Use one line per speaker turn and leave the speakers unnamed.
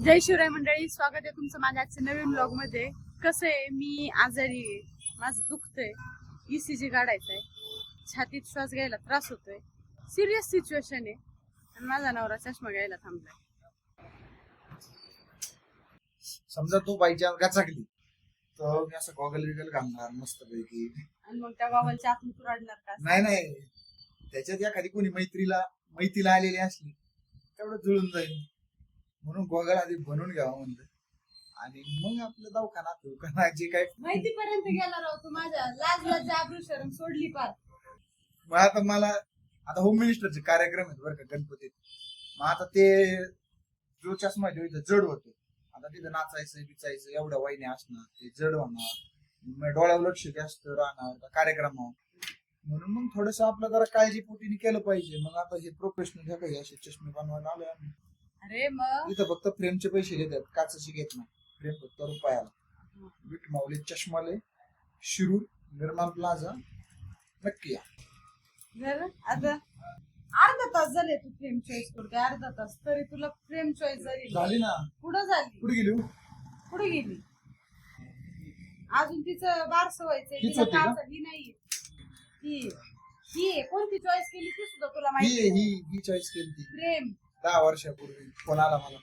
जय शिवराय मंडळी, स्वागत आहे तुमचं माझ्या आजच्या नवीन ब्लॉग मध्ये. कसं आहे, मी आजारी आहे, माझं दुखतंय, ECG काढायचं आहे, छातीत श्वास घ्यायला त्रास होतोय, सिरियस सिच्युएशन आहे आणि माझा नवरा चष्मा घ्यायला थांबलाय.
समजा तू बाईच्या गचाकली तर मी असं गॉगल विगल घालणार मस्त पैकी.
आणि मग त्या गॉगलच्या आतून तू रडणार का?
नाही त्याच्यात एखादी कोणी मैत्रीला आलेली असली तेवढं जुळून जाईल म्हणून गॉगल आधी बनवून घ्यावा म्हणलं आणि मग आपलं दवाखाना जे काय
माहितीपर्यंत गेला राव तू. माझ्या लाज लज्जा आबरू शरम सोडली पार.
मग आता होम मिनिस्टरचे कार्यक्रम आहेत बरं का गणपतीत. मग आता ते जो चष्मा जो इथं जड होतो, आता तिथं नाचायचं बिचायचं एवढ्या वाईने असणार, ते जड होणार, मग डोळ्यावर लक्ष जास्त राहणार कार्यक्रमावर, म्हणून मग थोडस आपलं जरा काळजीपोटीने केलं पाहिजे. मग आता हे प्रोफेशनल ह्या काही असे चष्मे बनवायला आलोय आम्ही.
अरे मग
इथं फक्त फ्रेमचे पैसे घेतात, काचची घेत नाही. फ्रेम फक्त रुपयाला. विट माऊली चष्माले, शिरूर, निर्माण प्लाझा, नक्की या.
जर आता अर्धा तास झाले तू फ्रेम चॉईस करते, अर्धा तास तरी तुला फ्रेम चॉईस
झाली ना.
कुठं झाली?
कुठे गेली?
कुठे गेली? अजून तिचं बारसं व्हायचंय,
हीच
तिला
होती का?
काच ही नाहीये. ही कोणती चॉईस केली ती सुद्धा तुला
ही
माहिती?
ही चॉईस केली ती
फ्रेम
10 वर्षापूर्वी. फोन आला मला.